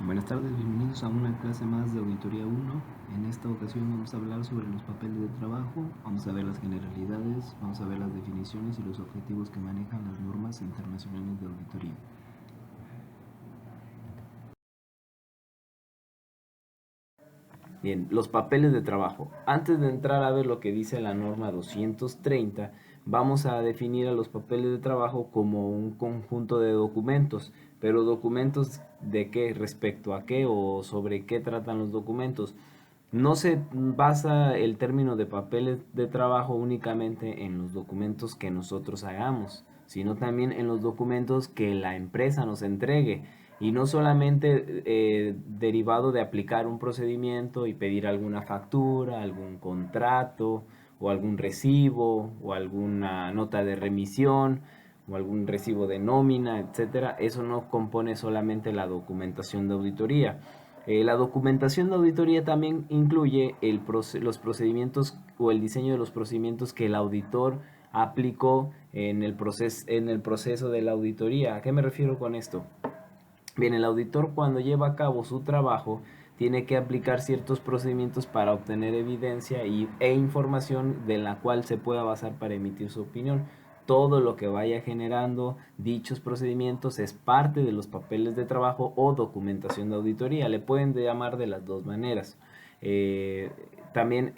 Buenas tardes, bienvenidos a una clase más de Auditoría 1. En esta ocasión vamos a hablar sobre los papeles de trabajo, vamos a ver las generalidades, vamos a ver las definiciones y los objetivos que manejan las normas internacionales de auditoría. Bien, los papeles de trabajo. Antes de entrar a ver lo que dice la norma 230, vamos a definir a los papeles de trabajo como un conjunto de documentos. Pero documentos de qué, respecto a qué o sobre qué tratan los documentos. No se basa el término de papeles de trabajo únicamente en los documentos que nosotros hagamos, sino también en los documentos que la empresa nos entregue. Y no solamente derivado de aplicar un procedimiento y pedir alguna factura, algún contrato o algún recibo o alguna nota de remisión o algún recibo de nómina, etcétera. Eso no compone solamente la documentación de auditoría. La documentación de auditoría también incluye los procedimientos o el diseño de los procedimientos que el auditor aplicó en el proceso de la auditoría. ¿A qué me refiero con esto? Bien, el auditor cuando lleva a cabo su trabajo tiene que aplicar ciertos procedimientos para obtener evidencia e información de la cual se pueda basar para emitir su opinión. Todo lo que vaya generando dichos procedimientos es parte de los papeles de trabajo o documentación de auditoría. Le pueden llamar de las dos maneras. Eh, también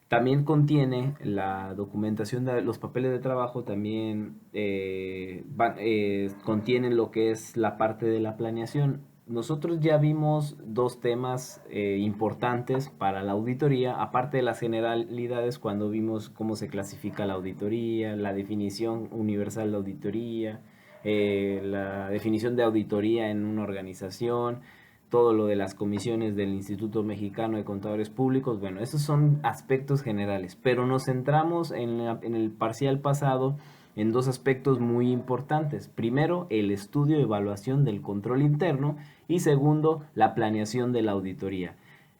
también contiene la documentación de los papeles de trabajo, también contienen lo que es la parte de la planeación. Nosotros ya vimos dos temas importantes para la auditoría, aparte de las generalidades cuando vimos cómo se clasifica la auditoría, la definición universal de auditoría, la definición de auditoría en una organización, todo lo de las comisiones del Instituto Mexicano de Contadores Públicos. Bueno, esos son aspectos generales, pero nos centramos en el parcial pasado en dos aspectos muy importantes. Primero, el estudio y evaluación del control interno y segundo, la planeación de la auditoría.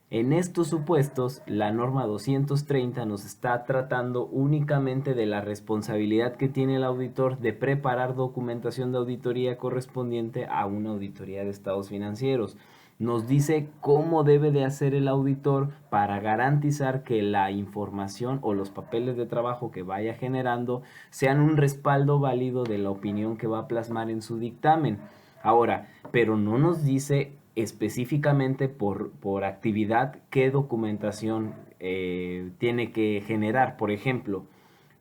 En estos supuestos, la norma 230 nos está tratando únicamente de la responsabilidad que tiene el auditor de preparar documentación de auditoría correspondiente a una auditoría de estados financieros. Nos dice cómo debe de hacer el auditor para garantizar que la información o los papeles de trabajo que vaya generando sean un respaldo válido de la opinión que va a plasmar en su dictamen. Ahora, pero no nos dice específicamente por actividad qué documentación tiene que generar. Por ejemplo,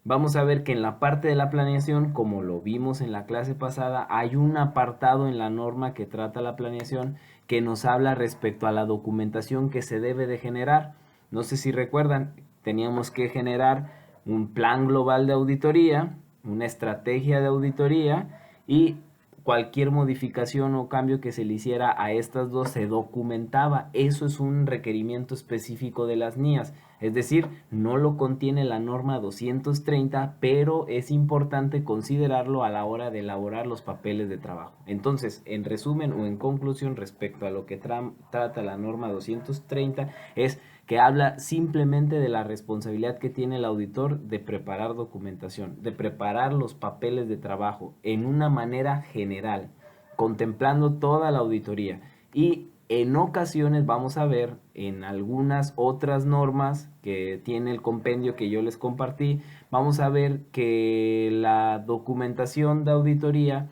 vamos a ver que en la parte de la planeación, como lo vimos en la clase pasada, hay un apartado en la norma que trata la planeación que nos habla respecto a la documentación que se debe de generar. No sé si recuerdan, teníamos que generar un plan global de auditoría, una estrategia de auditoría y cualquier modificación o cambio que se le hiciera a estas dos se documentaba. Eso es un requerimiento específico de las NIAs. Es decir, no lo contiene la norma 230, pero es importante considerarlo a la hora de elaborar los papeles de trabajo. Entonces, en resumen o en conclusión respecto a lo que trata la norma 230 es que habla simplemente de la responsabilidad que tiene el auditor de preparar documentación, de preparar los papeles de trabajo en una manera general, contemplando toda la auditoría. Y en ocasiones vamos a ver en algunas otras normas que tiene el compendio que yo les compartí, vamos a ver que la documentación de auditoría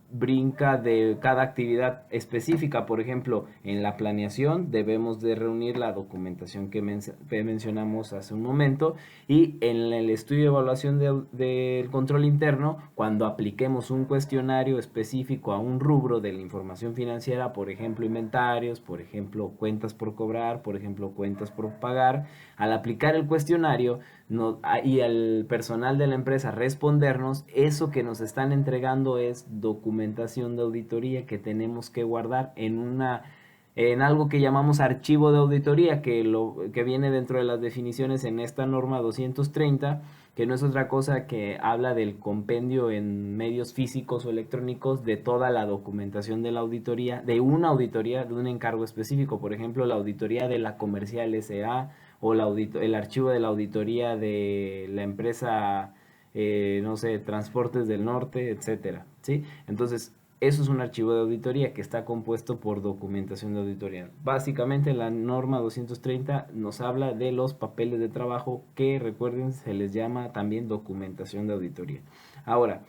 brinca de cada actividad específica. Por ejemplo, en la planeación debemos de reunir la documentación que mencionamos hace un momento, y en el estudio de evaluación del control interno, cuando apliquemos un cuestionario específico a un rubro de la información financiera, por ejemplo inventarios, por ejemplo cuentas por cobrar, por ejemplo cuentas por pagar, al aplicar el cuestionario y al personal de la empresa respondernos, eso que nos están entregando es documentación de auditoría que tenemos que guardar en algo que llamamos archivo de auditoría, que viene dentro de las definiciones en esta norma 230, que no es otra cosa que habla del compendio en medios físicos o electrónicos de toda la documentación de la auditoría, de una auditoría, de un encargo específico. Por ejemplo, la auditoría de la Comercial S.A. o el archivo de la auditoría de la empresa, no sé, Transportes del Norte, etcétera, ¿sí? Entonces, Eso es un archivo de auditoría que está compuesto por documentación de auditoría. Básicamente la norma 230 nos habla de los papeles de trabajo que, recuerden, se les llama también documentación de auditoría. Ahora,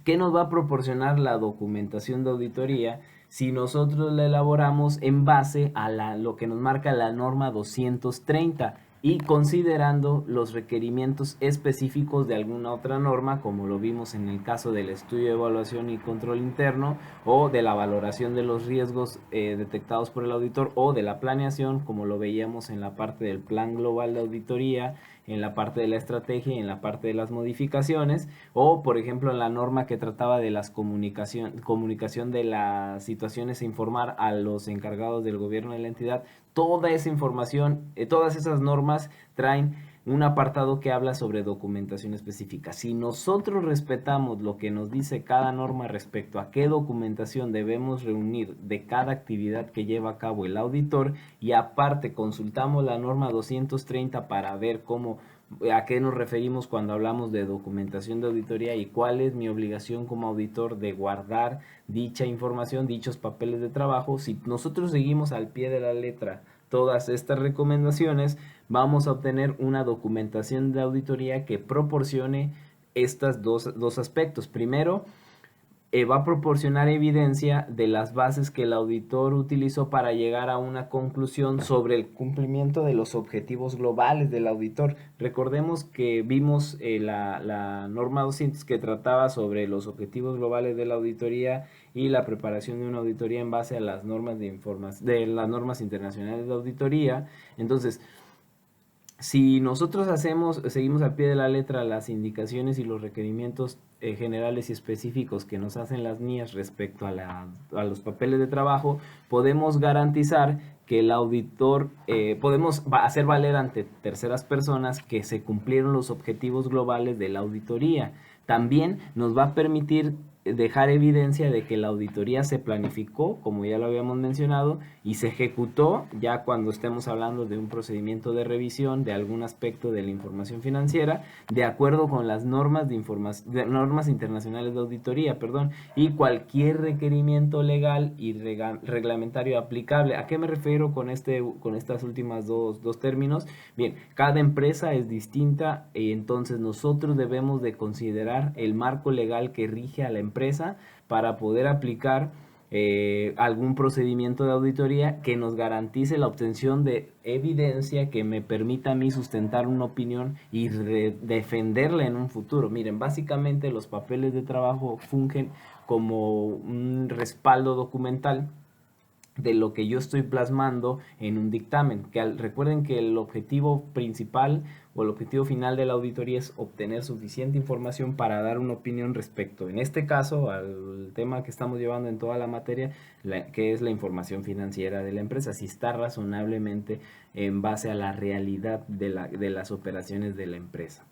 ¿qué nos va a proporcionar la documentación de auditoría si nosotros la elaboramos en base a lo que nos marca la norma 230 y considerando los requerimientos específicos de alguna otra norma, como lo vimos en el caso del estudio de evaluación y control interno, o de la valoración de los riesgos detectados por el auditor, o de la planeación, como lo veíamos en la parte del plan global de auditoría, en la parte de la estrategia y en la parte de las modificaciones, o por ejemplo en la norma que trataba de las comunicación de las situaciones a informar a los encargados del gobierno de la entidad. Toda esa información, todas esas normas traen un apartado que habla sobre documentación específica. Si nosotros respetamos lo que nos dice cada norma respecto a qué documentación debemos reunir de cada actividad que lleva a cabo el auditor, y aparte consultamos la norma 230 para ver a qué nos referimos cuando hablamos de documentación de auditoría y cuál es mi obligación como auditor de guardar dicha información, dichos papeles de trabajo. Si nosotros seguimos al pie de la letra todas estas recomendaciones, vamos a obtener una documentación de auditoría que proporcione estos dos aspectos. Primero, va a proporcionar evidencia de las bases que el auditor utilizó para llegar a una conclusión sobre el cumplimiento de los objetivos globales del auditor. Recordemos que vimos la norma 200 que trataba sobre los objetivos globales de la auditoría y la preparación de una auditoría en base a las normas de las normas internacionales de auditoría. Entonces, si nosotros seguimos al pie de la letra las indicaciones y los requerimientos generales y específicos que nos hacen las NIAs respecto a los papeles de trabajo, podemos garantizar que el auditor, podemos hacer valer ante terceras personas que se cumplieron los objetivos globales de la auditoría. También nos va a permitir dejar evidencia de que la auditoría se planificó, como ya lo habíamos mencionado, y se ejecutó ya cuando estemos hablando de un procedimiento de revisión de algún aspecto de la información financiera, de acuerdo con las normas normas internacionales de auditoría, y cualquier requerimiento legal y reglamentario aplicable. ¿A qué me refiero con estas últimas dos términos? Bien, cada empresa es distinta y entonces nosotros debemos de considerar el marco legal que rige a la empresa para poder aplicar algún procedimiento de auditoría que nos garantice la obtención de evidencia que me permita a mí sustentar una opinión y defenderla en un futuro. Miren, básicamente los papeles de trabajo fungen como un respaldo documental de lo que yo estoy plasmando en un dictamen. Recuerden que el objetivo principal o el objetivo final de la auditoría es obtener suficiente información para dar una opinión respecto, en este caso, al tema que estamos llevando en toda la materia, que es la información financiera de la empresa, si está razonablemente en base a la realidad de las operaciones de la empresa.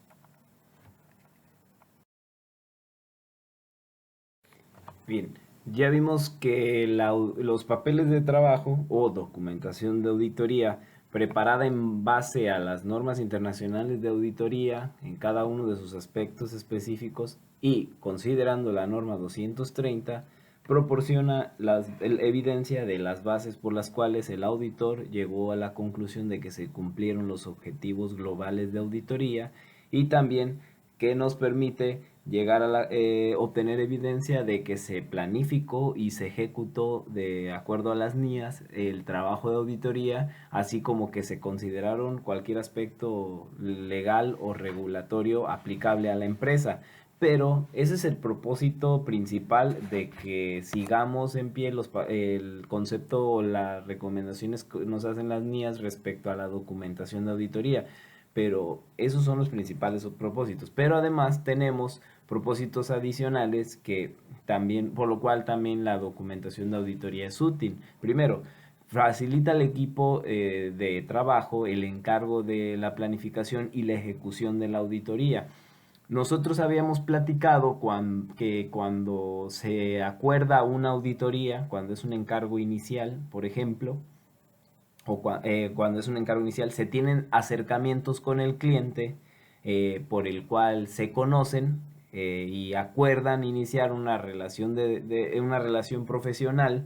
Bien, ya vimos que los papeles de trabajo o documentación de auditoría preparada en base a las normas internacionales de auditoría en cada uno de sus aspectos específicos y considerando la norma 230, proporciona evidencia de las bases por las cuales el auditor llegó a la conclusión de que se cumplieron los objetivos globales de auditoría, y también que nos permite llegar a obtener evidencia de que se planificó y se ejecutó de acuerdo a las NIAs el trabajo de auditoría, así como que se consideraron cualquier aspecto legal o regulatorio aplicable a la empresa. Pero ese es el propósito principal de que sigamos en pie el concepto o las recomendaciones que nos hacen las NIAs respecto a la documentación de auditoría. Pero esos son los principales propósitos. Pero además tenemos propósitos adicionales que también, por lo cual también la documentación de auditoría es útil. Primero, facilita al equipo de trabajo el encargo de la planificación y la ejecución de la auditoría. Nosotros habíamos platicado que cuando se acuerda una auditoría, cuando es un encargo inicial, por ejemplo, cuando es un encargo inicial, se tienen acercamientos con el cliente por el cual se conocen y acuerdan iniciar una relación una relación profesional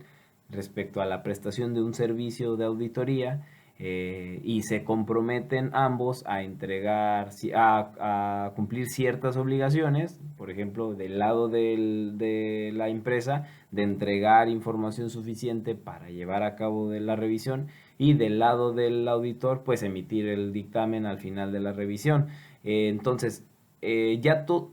respecto a la prestación de un servicio de auditoría, y se comprometen ambos a entregar, a cumplir ciertas obligaciones, por ejemplo, del lado de la empresa, de entregar información suficiente para llevar a cabo de la revisión, y del lado del auditor, pues emitir el dictamen al final de la revisión. Entonces,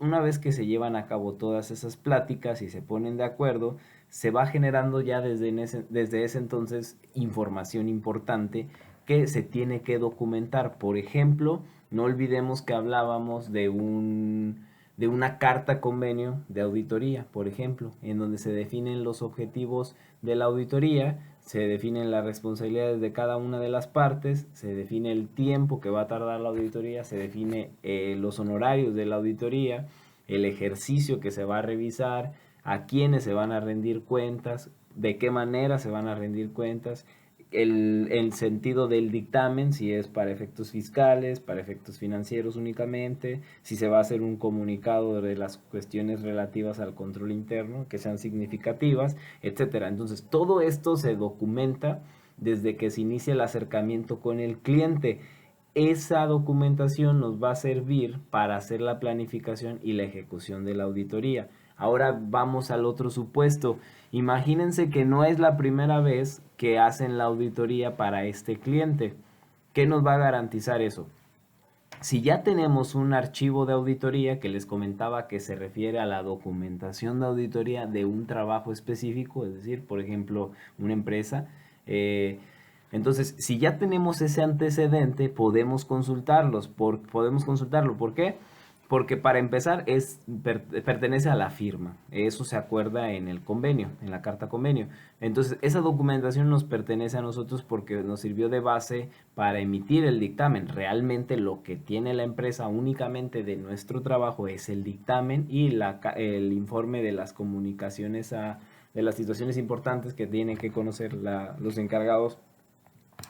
una vez que se llevan a cabo todas esas pláticas y se ponen de acuerdo, se va generando ya desde ese entonces información importante que se tiene que documentar. Por ejemplo, no olvidemos que hablábamos de una carta convenio de auditoría, por ejemplo, en donde se definen los objetivos de la auditoría, se definen las responsabilidades de cada una de las partes, se define el tiempo que va a tardar la auditoría, se define los honorarios de la auditoría, el ejercicio que se va a revisar, a quiénes se van a rendir cuentas, de qué manera se van a rendir cuentas, el sentido del dictamen, si es para efectos fiscales, para efectos financieros únicamente, si se va a hacer un comunicado de las cuestiones relativas al control interno que sean significativas, etcétera. Entonces, todo esto se documenta desde que se inicia el acercamiento con el cliente. Esa documentación nos va a servir para hacer la planificación y la ejecución de la auditoría. Ahora vamos al otro supuesto. Imagínense que no es la primera vez que hacen la auditoría para este cliente. ¿Qué nos va a garantizar eso? Si ya tenemos un archivo de auditoría que les comentaba que se refiere a la documentación de auditoría de un trabajo específico, es decir, por ejemplo, una empresa, entonces, si ya tenemos ese antecedente, podemos consultarlos. Podemos consultarlo. ¿Por qué? Porque para empezar pertenece a la firma. Eso se acuerda en el convenio, en la carta convenio. Entonces, esa documentación nos pertenece a nosotros porque nos sirvió de base para emitir el dictamen. Realmente lo que tiene la empresa únicamente de nuestro trabajo es el dictamen y el informe de las comunicaciones de las situaciones importantes que tienen que conocer los encargados,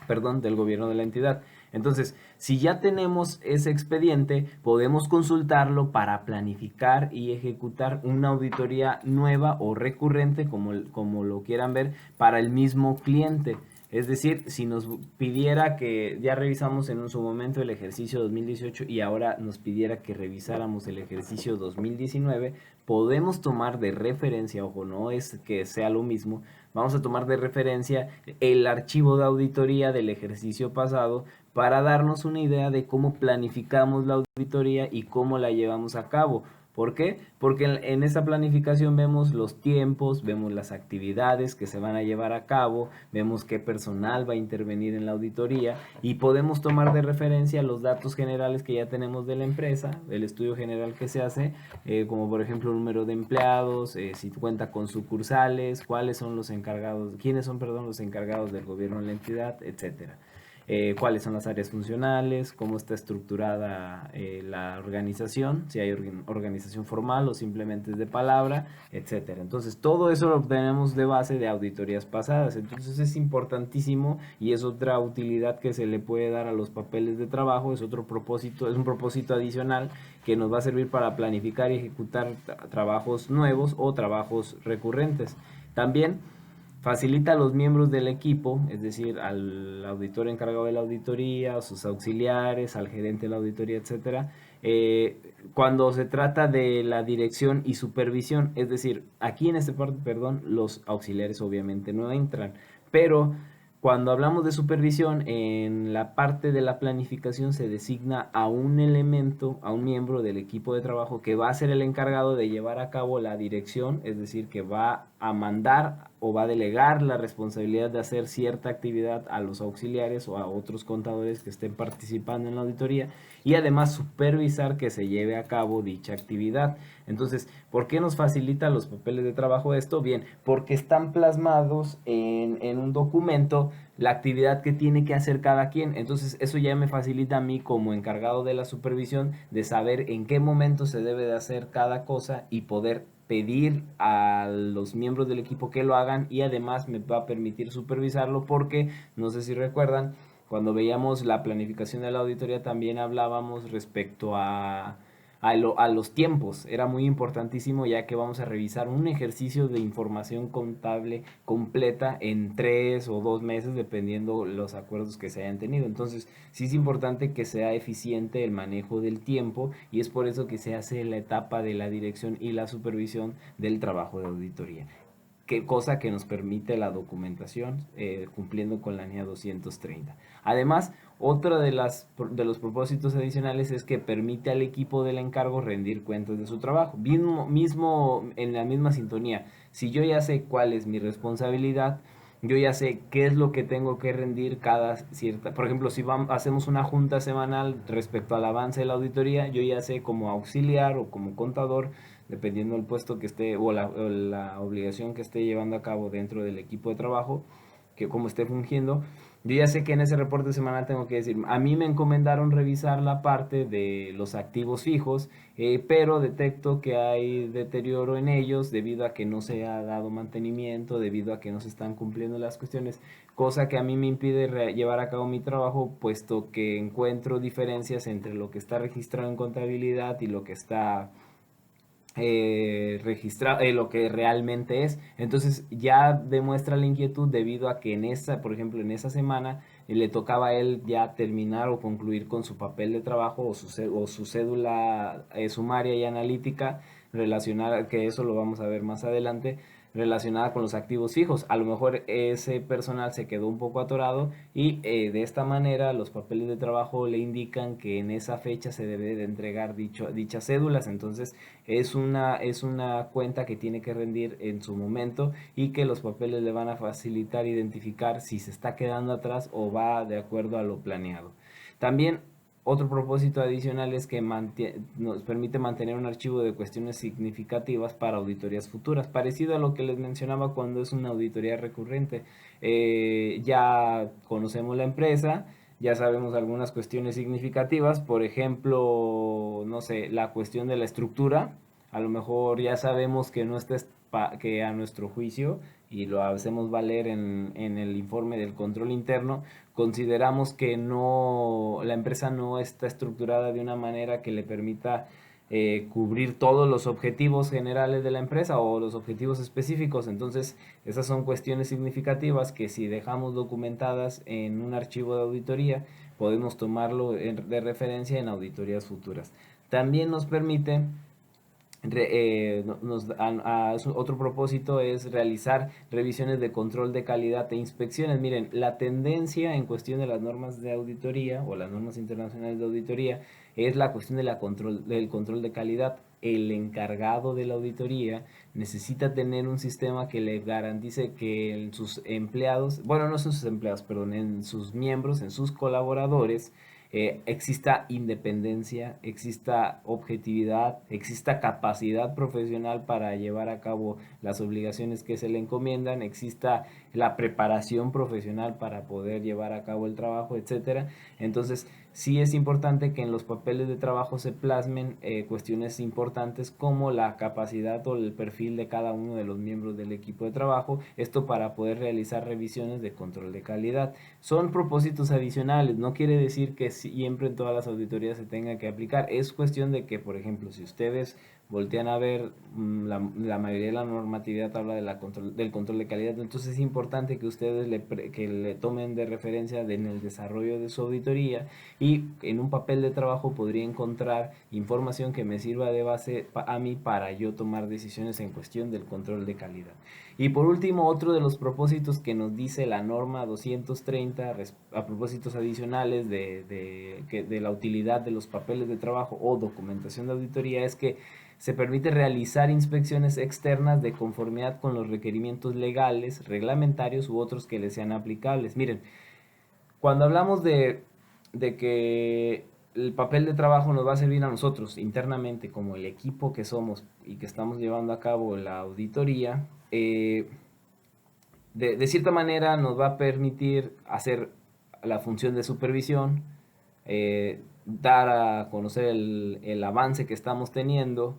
perdón, del gobierno de la entidad. Entonces, si ya tenemos ese expediente, podemos consultarlo para planificar y ejecutar una auditoría nueva o recurrente, como lo quieran ver, para el mismo cliente. Es decir, si nos pidiera que ya revisamos en su momento el ejercicio 2018 y ahora nos pidiera que revisáramos el ejercicio 2019, podemos tomar de referencia, ojo, no es que sea lo mismo, vamos a tomar de referencia el archivo de auditoría del ejercicio pasado para darnos una idea de cómo planificamos la auditoría y cómo la llevamos a cabo. ¿Por qué? Porque en esa planificación vemos los tiempos, vemos las actividades que se van a llevar a cabo, vemos qué personal va a intervenir en la auditoría y podemos tomar de referencia los datos generales que ya tenemos de la empresa, el estudio general que se hace, como por ejemplo el número de empleados, si cuenta con sucursales, cuáles son los encargados, quiénes son, perdón, los encargados del gobierno de la entidad, etcétera. Cuáles son las áreas funcionales, cómo está estructurada la organización, si hay organización formal o simplemente es de palabra, etcétera. Entonces, todo eso lo obtenemos de base de auditorías pasadas. Entonces, es importantísimo y es otra utilidad que se le puede dar a los papeles de trabajo, es otro propósito, es un propósito adicional que nos va a servir para planificar y ejecutar trabajos nuevos o trabajos recurrentes. También facilita a los miembros del equipo, es decir, al auditor encargado de la auditoría, a sus auxiliares, al gerente de la auditoría, etcétera, cuando se trata de la dirección y supervisión, es decir, aquí en este parte, perdón, los auxiliares obviamente no entran, pero cuando hablamos de supervisión, en la parte de la planificación se designa a un elemento, a un miembro del equipo de trabajo que va a ser el encargado de llevar a cabo la dirección, es decir, que va a mandar o va a delegar la responsabilidad de hacer cierta actividad a los auxiliares o a otros contadores que estén participando en la auditoría y además supervisar que se lleve a cabo dicha actividad. Entonces, ¿por qué nos facilita los papeles de trabajo esto? Bien, porque están plasmados en un documento la actividad que tiene que hacer cada quien. Entonces, eso ya me facilita a mí como encargado de la supervisión de saber en qué momento se debe de hacer cada cosa y poder pedir a los miembros del equipo que lo hagan y además me va a permitir supervisarlo porque, no sé si recuerdan, cuando veíamos la planificación de la auditoría también hablábamos respecto a a los tiempos. Era muy importantísimo ya que vamos a revisar un ejercicio de información contable completa en 3 o 2 meses, dependiendo los acuerdos que se hayan tenido. Entonces, sí es importante que sea eficiente el manejo del tiempo y es por eso que se hace la etapa de la dirección y la supervisión del trabajo de auditoría. Qué cosa que nos permite la documentación cumpliendo con la NIA 230. Además, otro de los propósitos adicionales es que permite al equipo del encargo rendir cuentas de su trabajo. Mismo en la misma sintonía, si yo ya sé cuál es mi responsabilidad, yo ya sé qué es lo que tengo que rendir cada cierta. Por ejemplo, si hacemos una junta semanal respecto al avance de la auditoría, yo ya sé como auxiliar o como contador, dependiendo del puesto que esté o la obligación que esté llevando a cabo dentro del equipo de trabajo, que como esté fungiendo, yo ya sé que en ese reporte semanal tengo que decir, a mí me encomendaron revisar la parte de los activos fijos, pero detecto que hay deterioro en ellos debido a que no se ha dado mantenimiento, debido a que no se están cumpliendo las cuestiones, cosa que a mí me impide llevar a cabo mi trabajo, puesto que encuentro diferencias entre lo que está registrado en contabilidad y lo que está registrar lo que realmente es. Entonces ya demuestra la inquietud debido a que en esa, por ejemplo, en esa semana le tocaba a él ya terminar o concluir con su papel de trabajo o su cédula sumaria y analítica relacionada, que eso lo vamos a ver más adelante, relacionada con los activos fijos. A lo mejor ese personal se quedó un poco atorado y de esta manera los papeles de trabajo le indican que en esa fecha se debe de entregar dichas cédulas. Entonces es una cuenta que tiene que rendir en su momento y que los papeles le van a facilitar identificar si se está quedando atrás o va de acuerdo a lo planeado. También otro propósito adicional es que nos permite mantener un archivo de cuestiones significativas para auditorías futuras, parecido a lo que les mencionaba cuando es una auditoría recurrente. Ya conocemos la empresa, ya sabemos algunas cuestiones significativas, por ejemplo, no sé, la cuestión de la estructura, a lo mejor ya sabemos que no está que a nuestro juicio, y lo hacemos valer en el informe del control interno, consideramos que no, la empresa no está estructurada de una manera que le permita cubrir todos los objetivos generales de la empresa o los objetivos específicos. Entonces, esas son cuestiones significativas que si dejamos documentadas en un archivo de auditoría, podemos tomarlo de referencia en auditorías futuras. También nos permite otro propósito es realizar revisiones de control de calidad e inspecciones. Miren, la tendencia en cuestión de las normas de auditoría o las normas internacionales de auditoría es la cuestión del control de calidad. El encargado de la auditoría necesita tener un sistema que le garantice que en sus empleados, bueno, no son sus empleados, perdón, en sus miembros, en sus colaboradores, exista independencia, exista objetividad, exista capacidad profesional para llevar a cabo las obligaciones que se le encomiendan, exista la preparación profesional para poder llevar a cabo el trabajo, etcétera. Entonces, sí es importante que en los papeles de trabajo se plasmen cuestiones importantes como la capacidad o el perfil de cada uno de los miembros del equipo de trabajo, esto para poder realizar revisiones de control de calidad. Son propósitos adicionales, no quiere decir que siempre en todas las auditorías se tenga que aplicar, es cuestión de que, por ejemplo, si ustedes voltean a ver la mayoría de la normatividad habla de del control de calidad, entonces es importante que ustedes que le tomen de referencia en el desarrollo de su auditoría, y en un papel de trabajo podría encontrar información que me sirva de base a mí para yo tomar decisiones en cuestión del control de calidad. Y por último, otro de los propósitos que nos dice la norma 230 a propósitos adicionales de la utilidad de los papeles de trabajo o documentación de auditoría es que se permite realizar inspecciones externas de conformidad con los requerimientos legales, reglamentarios u otros que les sean aplicables. Miren, cuando hablamos de que el papel de trabajo nos va a servir a nosotros internamente como el equipo que somos y que estamos llevando a cabo la auditoría, de cierta manera nos va a permitir hacer la función de supervisión, dar a conocer el avance que estamos teniendo.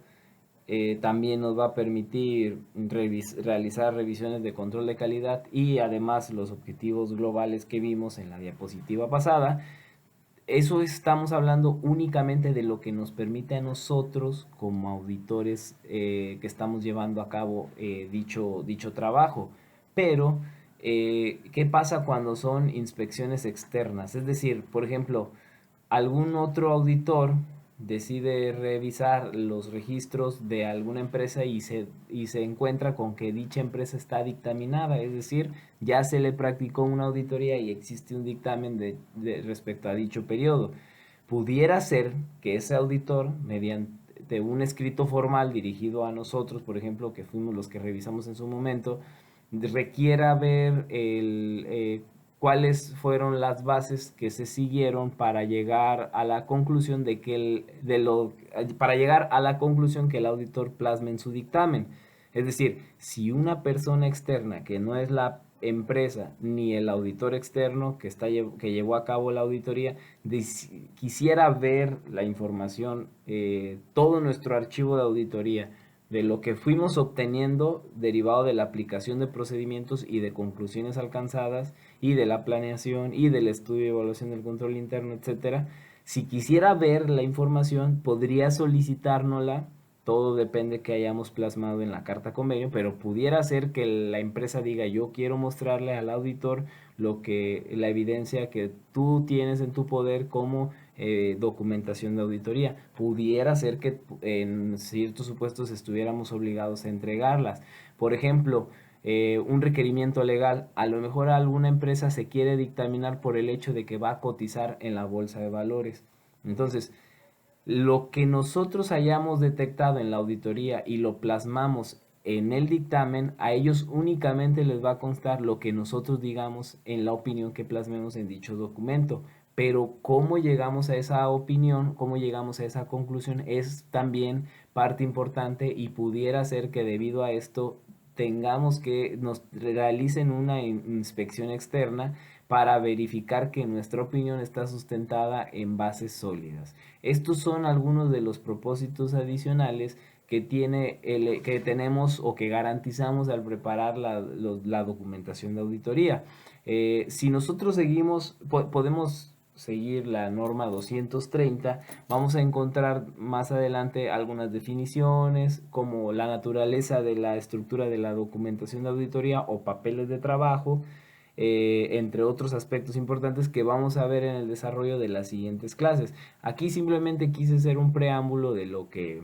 También nos va a permitir realizar revisiones de control de calidad y además los objetivos globales que vimos en la diapositiva pasada. eso estamos hablando únicamente de lo que nos permite a nosotros como auditores que estamos llevando a cabo dicho trabajo. Pero, ¿qué pasa cuando son inspecciones externas? Es decir, por ejemplo, algún otro auditor decide revisar los registros de alguna empresa y se encuentra con que dicha empresa está dictaminada, es decir, ya se le practicó una auditoría y existe un dictamen respecto a dicho periodo. Pudiera ser que ese auditor, mediante un escrito formal dirigido a nosotros, por ejemplo, que fuimos los que revisamos en su momento, requiera ver cuáles fueron las bases que se siguieron para llegar a la conclusión para llegar a la conclusión que el auditor plasma en su dictamen. Es decir, si una persona externa que no es la empresa ni el auditor externo que llevó a cabo la auditoría quisiera ver la información, todo nuestro archivo de auditoría, de lo que fuimos obteniendo derivado de la aplicación de procedimientos y de conclusiones alcanzadas y de la planeación y del estudio y evaluación del control interno, etcétera. Si quisiera ver la información, podría solicitárnosla. Todo depende que hayamos plasmado en la carta convenio, pero pudiera ser que la empresa diga: yo quiero mostrarle al auditor la evidencia que tú tienes en tu poder como documentación de auditoría. Pudiera ser que en ciertos supuestos estuviéramos obligados a entregarlas. Por ejemplo, un requerimiento legal. A lo mejor alguna empresa se quiere dictaminar por el hecho de que va a cotizar en la bolsa de valores. Entonces, lo que nosotros hayamos detectado en la auditoría y lo plasmamos en el dictamen, a ellos únicamente les va a constar lo que nosotros digamos en la opinión que plasmemos en dicho documento. Pero cómo llegamos a esa opinión, cómo llegamos a esa conclusión, es también parte importante, y pudiera ser que debido a esto tengamos que nos realicen una inspección externa para verificar que nuestra opinión está sustentada en bases sólidas. Estos son algunos de los propósitos adicionales que tenemos o que garantizamos al preparar la documentación de auditoría. Si nosotros podemos seguir la norma 230, vamos a encontrar más adelante algunas definiciones como la naturaleza de la estructura de la documentación de auditoría o papeles de trabajo, entre otros aspectos importantes que vamos a ver en el desarrollo de las siguientes clases. Aquí simplemente quise hacer un preámbulo de lo que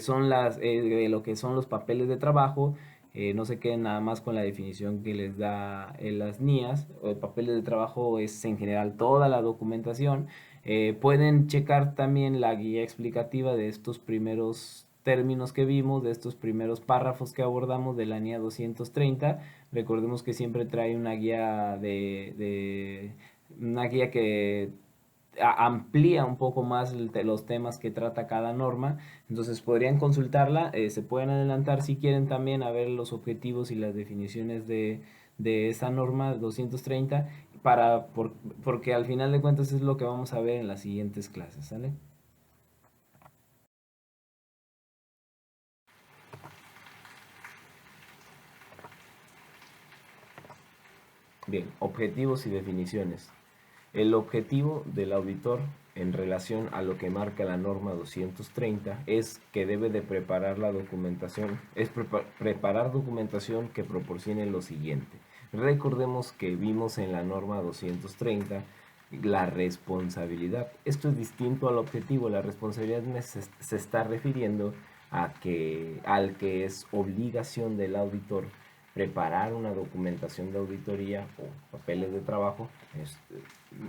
son los papeles de trabajo. No se queden nada más con la definición que les da las NIAS. Papeles de trabajo es en general toda la documentación. Pueden checar también la guía explicativa de estos primeros términos que vimos, de estos primeros párrafos que abordamos de la NIA 230. Recordemos que siempre trae una guía una guía que amplía un poco más los temas que trata cada norma. Entonces podrían consultarla. Se pueden adelantar si quieren también a ver los objetivos y las definiciones de esa norma 230 porque al final de cuentas es lo que vamos a ver en las siguientes clases, ¿sale? Bien, objetivos y definiciones. El objetivo del auditor en relación a lo que marca la norma 230 es que debe de preparar la documentación, preparar documentación que proporcione lo siguiente. Recordemos que vimos en la norma 230 la responsabilidad. Esto es distinto al objetivo. La responsabilidad se está refiriendo al que es obligación del auditor preparar una documentación de auditoría o papeles de trabajo.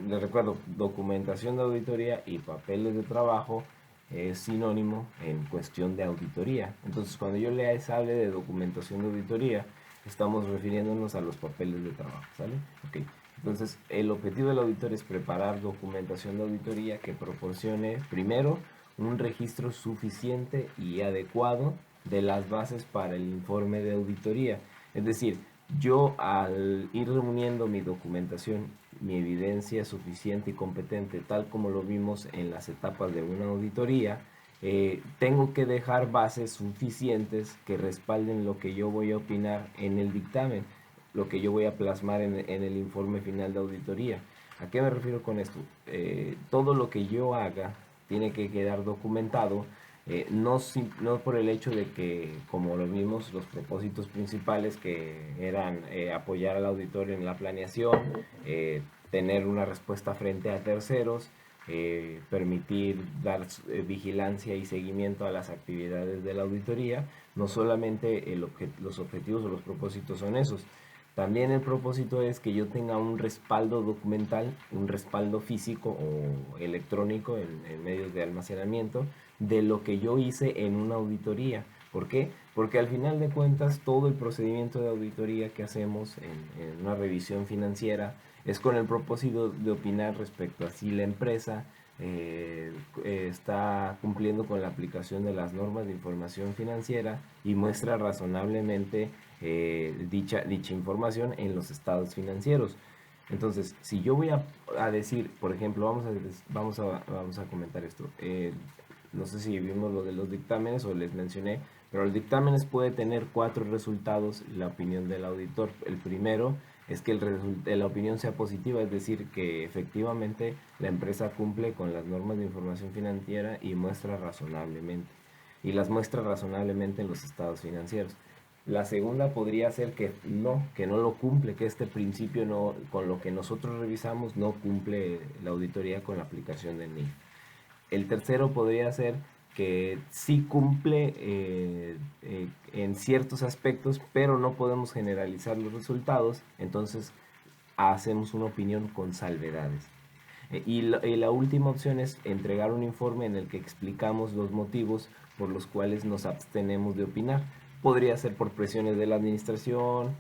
Les recuerdo, documentación de auditoría y papeles de trabajo es sinónimo en cuestión de auditoría. Entonces, cuando yo les hable de documentación de auditoría, estamos refiriéndonos a los papeles de trabajo, ¿sale? Ok. Entonces, el objetivo del auditor es preparar documentación de auditoría que proporcione, primero, un registro suficiente y adecuado de las bases para el informe de auditoría. Es decir, yo al ir reuniendo mi documentación, mi evidencia suficiente y competente, tal como lo vimos en las etapas de una auditoría, tengo que dejar bases suficientes que respalden lo que yo voy a opinar en el dictamen, lo que yo voy a plasmar en el informe final de auditoría. ¿A qué me refiero con esto? Todo lo que yo haga tiene que quedar documentado, no por el hecho de que, como lo vimos, los propósitos principales que eran apoyar al auditorio en la planeación, tener una respuesta frente a terceros, permitir dar vigilancia y seguimiento a las actividades de la auditoría. No solamente los objetivos o los propósitos son esos, también el propósito es que yo tenga un respaldo documental, un respaldo físico o electrónico en medios de almacenamiento de lo que yo hice en una auditoría. ¿Por qué? Porque al final de cuentas todo el procedimiento de auditoría que hacemos en una revisión financiera es con el propósito de opinar respecto a si la empresa está cumpliendo con la aplicación de las normas de información financiera y muestra razonablemente dicha información en los estados financieros. Entonces, si yo voy a decir, por ejemplo, vamos a comentar esto. No sé si vimos lo de los dictámenes o les mencioné, pero el dictámenes puede tener 4 resultados, la opinión del auditor. El primero es que la opinión sea positiva, es decir, que efectivamente la empresa cumple con las normas de información financiera y muestra razonablemente. Y las muestra razonablemente en los estados financieros. La segunda podría ser que no lo cumple, que este principio no, con lo que nosotros revisamos no cumple la auditoría con la aplicación del NIF. El tercero podría ser que sí cumple en ciertos aspectos, pero no podemos generalizar los resultados, entonces hacemos una opinión con salvedades. Y la última opción es entregar un informe en el que explicamos los motivos por los cuales nos abstenemos de opinar. Podría ser por presiones de la administración,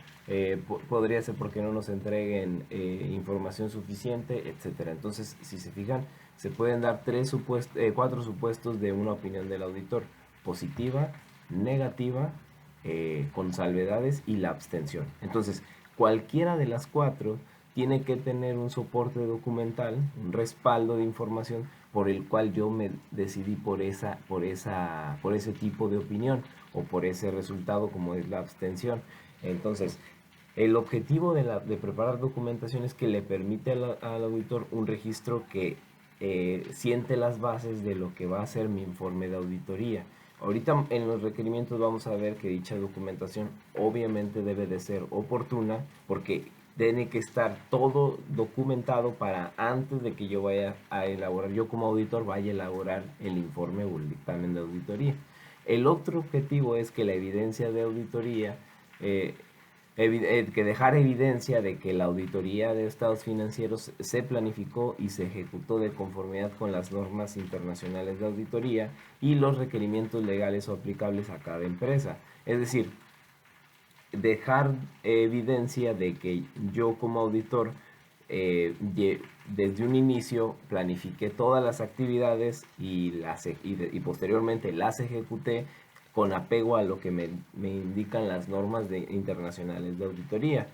podría ser porque no nos entreguen información suficiente, etcétera. Entonces, si se fijan, se pueden dar 4 supuestos de una opinión del auditor: positiva, negativa, con salvedades y la abstención. Entonces, cualquiera de las 4 tiene que tener un soporte documental, un respaldo de información por el cual yo me decidí por ese tipo de opinión o por ese resultado como es la abstención. Entonces, el objetivo de preparar documentación es que le permite al auditor un registro que siente las bases de lo que va a ser mi informe de auditoría. Ahorita en los requerimientos vamos a ver que dicha documentación obviamente debe de ser oportuna, porque tiene que estar todo documentado para antes de que yo vaya a elaborar, yo como auditor vaya a elaborar el informe o el dictamen de auditoría. El otro objetivo es que la evidencia de auditoría, que dejar evidencia de que la auditoría de estados financieros se planificó y se ejecutó de conformidad con las normas internacionales de auditoría y los requerimientos legales o aplicables a cada empresa. Es decir, dejar evidencia de que yo como auditor desde un inicio planifiqué todas las actividades y posteriormente las ejecuté con apego a lo que me indican las normas internacionales de auditoría.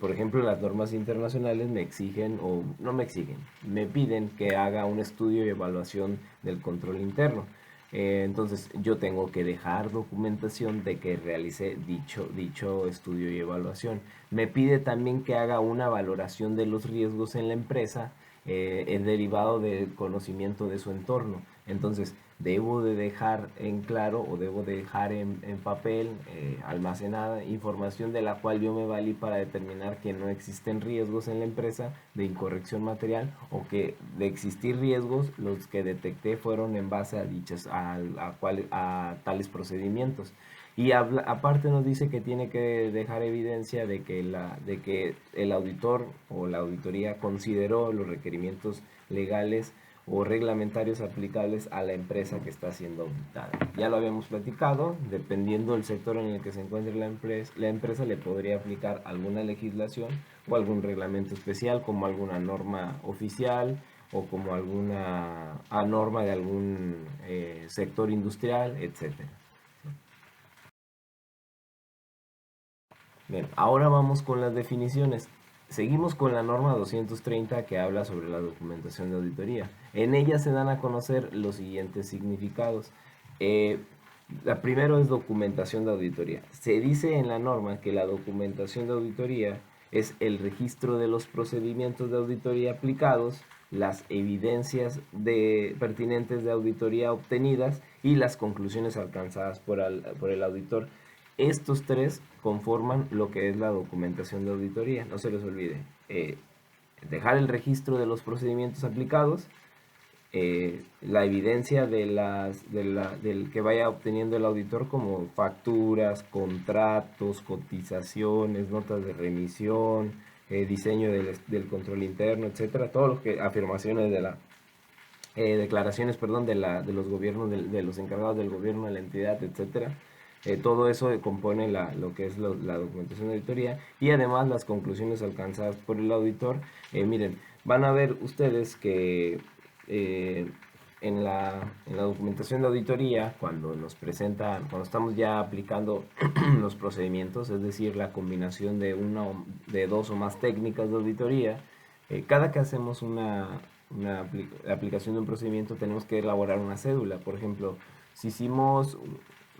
Por ejemplo, las normas internacionales me exigen, o no me exigen, me piden que haga un estudio y evaluación del control interno. Entonces yo tengo que dejar documentación de que realicé dicho estudio y evaluación. Me pide también que haga una valoración de los riesgos en la empresa, derivado del conocimiento de su entorno. Entonces debo de dejar en claro o debo de dejar en papel almacenada información de la cual yo me valí para determinar que no existen riesgos en la empresa de incorrección material, o que de existir riesgos los que detecté fueron en base a tales procedimientos. Y aparte nos dice que tiene que dejar evidencia de que el auditor o la auditoría consideró los requerimientos legales o reglamentarios aplicables a la empresa que está siendo auditada. Ya lo habíamos platicado, dependiendo del sector en el que se encuentre la empresa le podría aplicar alguna legislación o algún reglamento especial, como alguna norma oficial o como alguna norma de algún sector industrial, etcétera. Bien, ahora vamos con las definiciones. Seguimos con la norma 230, que habla sobre la documentación de auditoría. En ella se dan a conocer los siguientes significados. La primera es documentación de auditoría. Se dice en la norma que la documentación de auditoría es el registro de los procedimientos de auditoría aplicados, las evidencias pertinentes de auditoría obtenidas y las conclusiones alcanzadas por el auditor. Estos tres conforman lo que es la documentación de auditoría. No se les olvide dejar el registro de los procedimientos aplicados, la evidencia del que vaya obteniendo el auditor, como facturas, contratos, cotizaciones, notas de remisión, diseño del control interno, etcétera, todo lo que afirmaciones declaraciones, perdón, de los gobiernos, de los encargados del gobierno de la entidad, etcétera. Todo eso compone lo que es la documentación de auditoría, y además las conclusiones alcanzadas por el auditor. Miren, van a ver ustedes que en la documentación de auditoría, cuando nos presentan, cuando estamos ya aplicando los procedimientos, es decir, la combinación de dos o más técnicas de auditoría, cada que hacemos una aplicación de un procedimiento tenemos que elaborar una cédula. Por ejemplo, si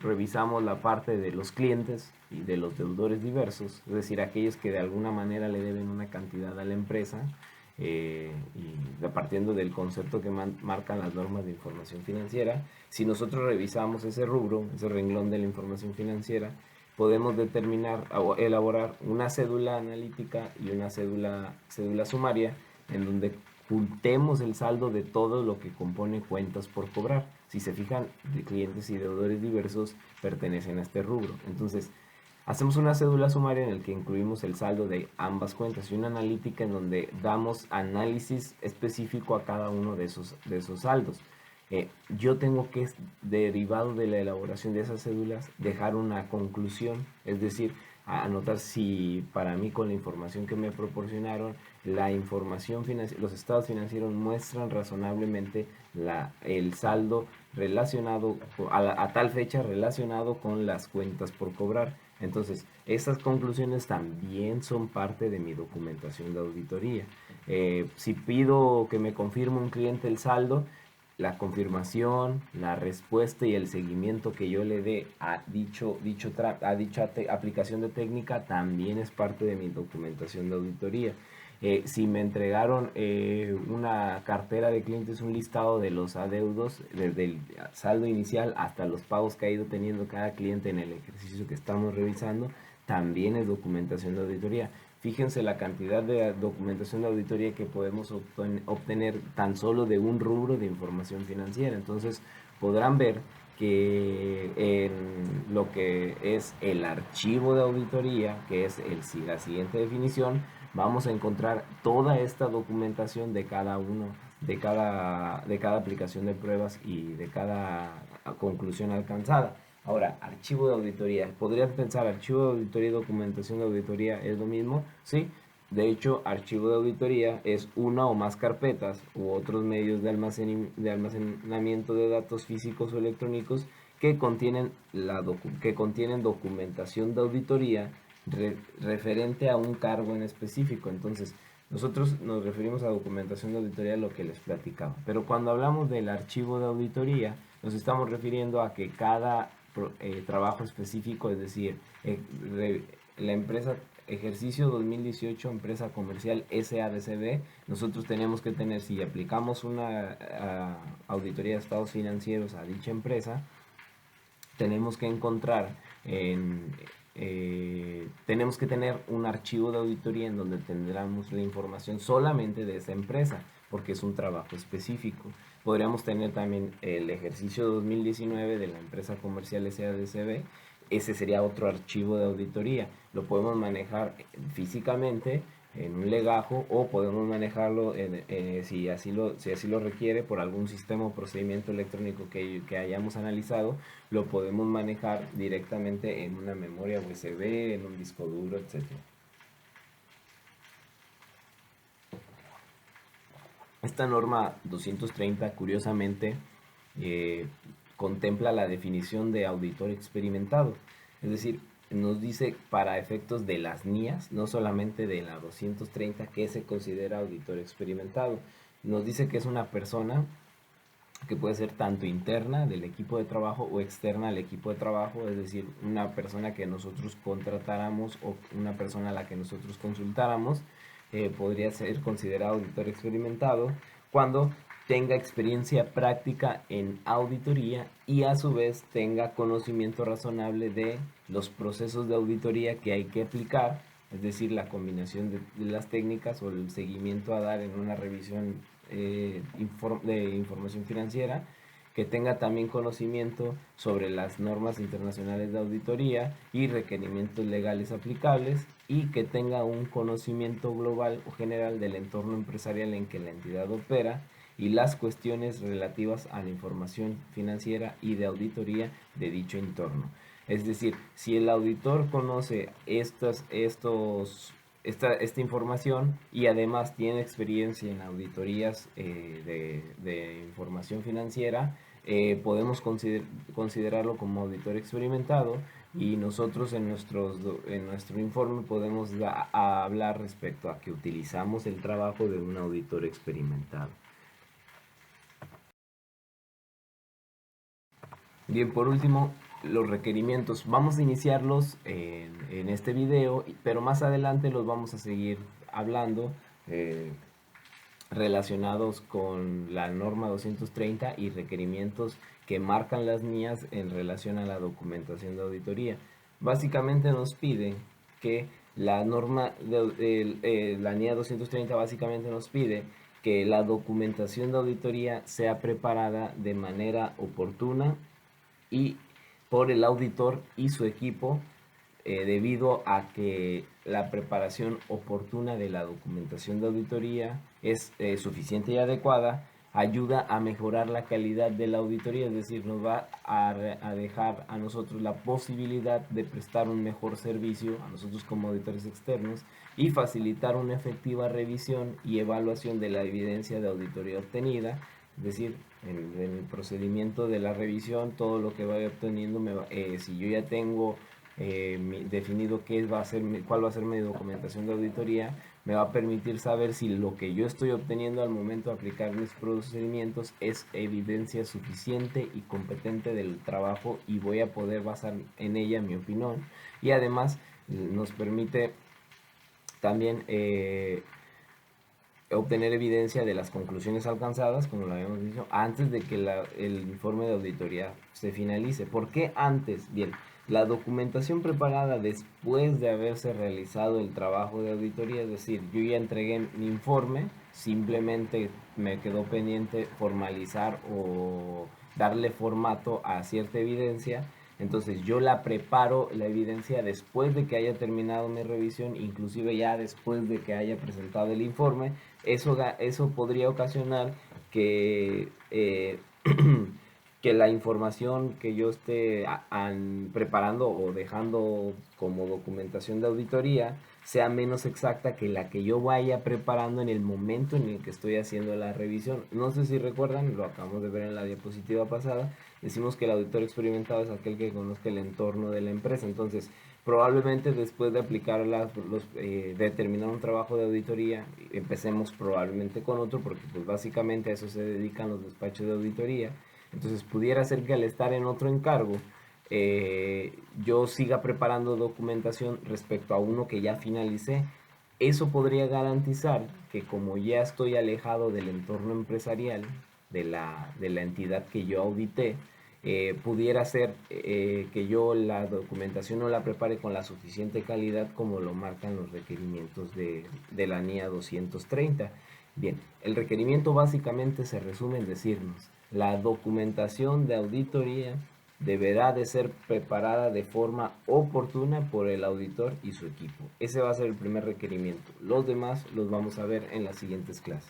revisamos la parte de los clientes y de los deudores diversos, es decir, aquellos que de alguna manera le deben una cantidad a la empresa, y partiendo del concepto que marcan las normas de información financiera, si nosotros revisamos ese rubro, ese renglón de la información financiera, podemos determinar o elaborar una cédula analítica y una cédula sumaria, en donde ocultemos el saldo de todo lo que compone cuentas por cobrar. Si se fijan, de clientes y deudores diversos pertenecen a este rubro. Entonces, hacemos una cédula sumaria en la que incluimos el saldo de ambas cuentas y una analítica en donde damos análisis específico a cada uno de esos saldos. Yo tengo que, derivado de la elaboración de esas cédulas, dejar una conclusión, es decir, anotar si para mí, con la información que me proporcionaron, la información financiera, los estados financieros muestran razonablemente el saldo relacionado a tal fecha relacionado con las cuentas por cobrar. Entonces, estas conclusiones también son parte de mi documentación de auditoría. Si pido que me confirme un cliente el saldo, la confirmación, la respuesta y el seguimiento que yo le dé a dicha aplicación de técnica también es parte de mi documentación de auditoría. Si me entregaron una cartera de clientes, un listado de los adeudos, desde el saldo inicial hasta los pagos que ha ido teniendo cada cliente en el ejercicio que estamos revisando, también es documentación de auditoría. Fíjense la cantidad de documentación de auditoría que podemos obtener tan solo de un rubro de información financiera. Entonces podrán ver que en lo que es el archivo de auditoría, que es la siguiente definición, vamos a encontrar toda esta documentación de cada aplicación de pruebas y de cada conclusión alcanzada. Ahora, archivo de auditoría. ¿Podrías pensar archivo de auditoría y documentación de auditoría es lo mismo? Sí. De hecho, archivo de auditoría es una o más carpetas u otros medios de almacenamiento de datos físicos o electrónicos que contienen documentación de auditoría referente a un cargo en específico. Entonces, nosotros nos referimos a documentación de auditoría, lo que les platicaba. Pero cuando hablamos del archivo de auditoría, nos estamos refiriendo a que cada trabajo específico, es decir, la empresa ejercicio 2018, empresa comercial SADCB, nosotros tenemos que tener, si aplicamos una auditoría de estados financieros a dicha empresa, tenemos que tenemos que tener un archivo de auditoría en donde tendremos la información solamente de esa empresa, porque es un trabajo específico. Podríamos tener también el ejercicio 2019 de la empresa comercial SADCB. Ese sería otro archivo de auditoría. Lo podemos manejar físicamente en un legajo, o podemos manejarlo si así lo requiere, por algún sistema o procedimiento electrónico que hayamos analizado. Lo podemos manejar directamente en una memoria USB, en un disco duro, etc. Esta norma 230, curiosamente, contempla la definición de auditor experimentado. Es decir, nos dice, para efectos de las NIAs, no solamente de la 230, que se considera auditor experimentado. Nos dice que es una persona que puede ser tanto interna del equipo de trabajo o externa al equipo de trabajo, es decir, una persona que nosotros contratáramos o una persona a la que nosotros consultáramos, podría ser considerado auditor experimentado cuando tenga experiencia práctica en auditoría y a su vez tenga conocimiento razonable de los procesos de auditoría que hay que aplicar, es decir, la combinación de las técnicas o el seguimiento a dar en una revisión de información financiera, que tenga también conocimiento sobre las normas internacionales de auditoría y requerimientos legales aplicables, y que tenga un conocimiento global o general del entorno empresarial en que la entidad opera y las cuestiones relativas a la información financiera y de auditoría de dicho entorno. Es decir, si el auditor conoce esta información y además tiene experiencia en auditorías de información financiera, podemos considerarlo como auditor experimentado, y nosotros en nuestro informe podemos hablar respecto a que utilizamos el trabajo de un auditor experimentado. Bien, por último, los requerimientos. Vamos a iniciarlos en este video, pero más adelante los vamos a seguir hablando relacionados con la norma 230 y requerimientos que marcan las NIAs en relación a la documentación de auditoría. Básicamente nos piden que la norma la NIA 230 básicamente nos pide que la documentación de auditoría sea preparada de manera oportuna y por el auditor y su equipo, debido a que la preparación oportuna de la documentación de auditoría es suficiente y adecuada, ayuda a mejorar la calidad de la auditoría, es decir, nos va a dejar a nosotros la posibilidad de prestar un mejor servicio a nosotros como auditores externos y facilitar una efectiva revisión y evaluación de la evidencia de auditoría obtenida. Es decir, en el procedimiento de la revisión, todo lo que vaya obteniendo, si yo ya tengo definido cuál va a ser mi documentación de auditoría, me va a permitir saber si lo que yo estoy obteniendo al momento de aplicar mis procedimientos es evidencia suficiente y competente del trabajo, y voy a poder basar en ella mi opinión. Y además nos permite también obtener evidencia de las conclusiones alcanzadas, como lo habíamos dicho, antes de que el informe de auditoría se finalice. ¿Por qué antes? Bien, la documentación preparada después de haberse realizado el trabajo de auditoría, es decir, yo ya entregué mi informe, simplemente me quedó pendiente formalizar o darle formato a cierta evidencia. Entonces yo la preparo, la evidencia, después de que haya terminado mi revisión, inclusive ya después de que haya presentado el informe. Eso podría ocasionar que, que la información que yo esté preparando o dejando como documentación de auditoría sea menos exacta que la que yo vaya preparando en el momento en el que estoy haciendo la revisión. No sé si recuerdan, lo acabamos de ver en la diapositiva pasada, decimos que el auditor experimentado es aquel que conozca el entorno de la empresa. Entonces, probablemente después de aplicar de terminar un trabajo de auditoría, empecemos probablemente con otro, porque pues básicamente a eso se dedican los despachos de auditoría. Entonces pudiera ser que al estar en otro encargo, yo siga preparando documentación respecto a uno que ya finalicé. Eso podría garantizar que, como ya estoy alejado del entorno empresarial de la entidad que yo audité, pudiera ser que yo la documentación no la prepare con la suficiente calidad como lo marcan los requerimientos de la NIA 230. Bien, el requerimiento básicamente se resume en decirnos: la documentación de auditoría deberá de ser preparada de forma oportuna por el auditor y su equipo. Ese va a ser el primer requerimiento. Los demás los vamos a ver en las siguientes clases.